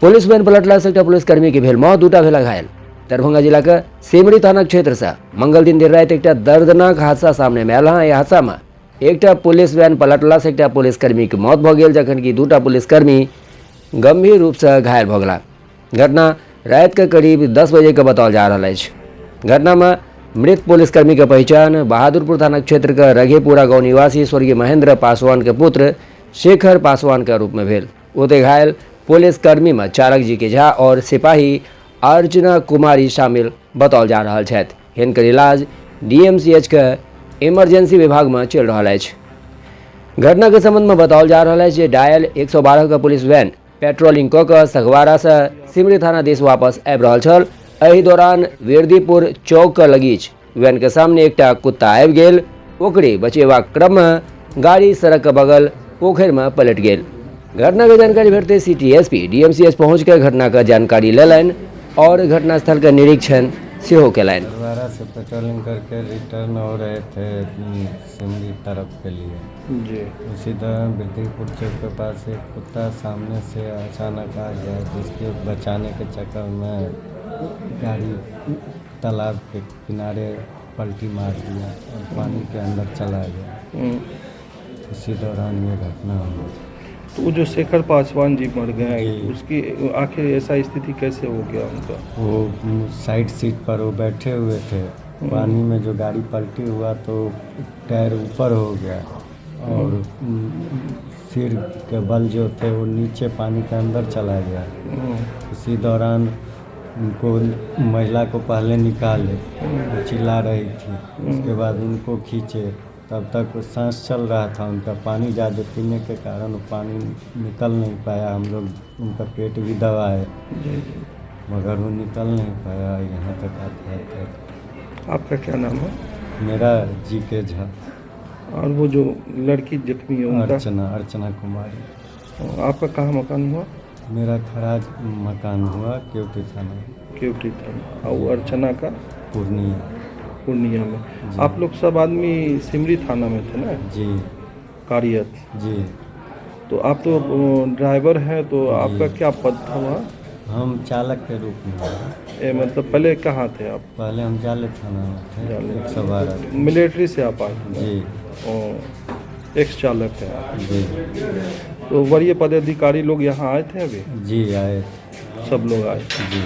Police van पलटला से एकटा पुलिसकर्मी के भेल मौत, दूटा भेला घायल। दरभंगा जिला के सिमरी थाना क्षेत्र से मंगल दिन देर रात एकटा दर्दनाक हादसा सामने में आयल। एहि हादसा में एकटा पुलिस वैन पलटला से एकटा पुलिसकर्मी के मौत भ गेल, जखन कि दूटा पुलिसकर्मी गंभीर रूप से घायल भ गेला। घटना रात के करीब 10 बजे के बताओल जा रहा है। घटना में मृत पुलिसकर्मी के पहचान बहादुरपुर थाना क्षेत्र के रघेपुरा गांव निवासी स्वर्गीय महेंद्र पासवान के पुत्र शेखर पासवान के रूप में भेल। ओते घायल पुलिसकर्मी में चालक जी के झा और सिपाही अर्चना कुमारी शामिल बताओल जा रहा है। हिनकर इलाज डीएमसीएच के इमरजेंसी विभाग में चल रहा है। घटना के संबंध में बताओल जा रहा है जे डायल 112 का पुलिस वैन पेट्रोलिंग क के सगवारा से सिमरी थाना दिस वापस आबि रहल छल। एहि दौरान वेरदीपुर चौक के लगीच वैन के सामने एकटा कुत्ता आबि गेल। ओकरे बचेबाक क्रम में गाड़ी सड़क के बगल पोखर में पलट गेल। घटना के जानकारी भेटते सिटी एसपी डीएमसीएच पहुंच कर घटना का जानकारी लेलनि और घटनास्थल का निरीक्षण सेहो केलनि। सगवारा से पेट्रोलिंग करके रिटर्न हो रहे थे सिमरी तरफ के लिए जी। उसी दौरान वेरदीपुर चौक के पास एक कुत्ता सामने से अचानक आ गया, जिसके बचाने के चक्कर में गाड़ी तालाब के किनारे पलटी मार दिया और पानी के अंदर चला गया। उसी दौरान ये घटना हुई। तो वो जो शेखर पासवान जी मर गए, उसकी आखिर ऐसा स्थिति कैसे हो गया उनका? वो साइड सीट पर वो बैठे हुए थे, पानी में जो गाड़ी पलटी हुआ तो टायर ऊपर हो गया और सिर के बल जो थे वो नीचे पानी के अंदर चला गया। इसी दौरान उनको महिला को पहले निकाले, वो चिल्ला रही थी, उसके बाद उनको खींचे, तब तक सांस चल रहा था उनका। पानी ज़्यादा पीने के कारण वो पानी निकल नहीं पाया। हम लोग उनका पेट भी दबाए मगर वो निकल नहीं पाया। यहाँ तक आते। आपका क्या नाम है? मेरा जी के झा। और वो जो लड़की जख्मी है उनका? अर्चना कुमारी। आपका कहाँ मकान हुआ? मेरा खराज मकान हुआ केवटी थाना। केवटी थाना। और वो अर्चना का? पूर्णिया में। आप लोग सब आदमी सिमरी थाना में थे ना? जी। कार्यत? जी। तो आप तो ड्राइवर हैं, तो आपका क्या पद था वहाँ? हम चालक के रूप में। मतलब पहले कहाँ थे आप? पहले हम जाले थाना में थे, 112। मिलिट्री से आप आए थे? जी। एक्स चालक है जी। तो वरीय पदाधिकारी लोग यहाँ आए थे अभी? जी आए। सब लोग आए? जी।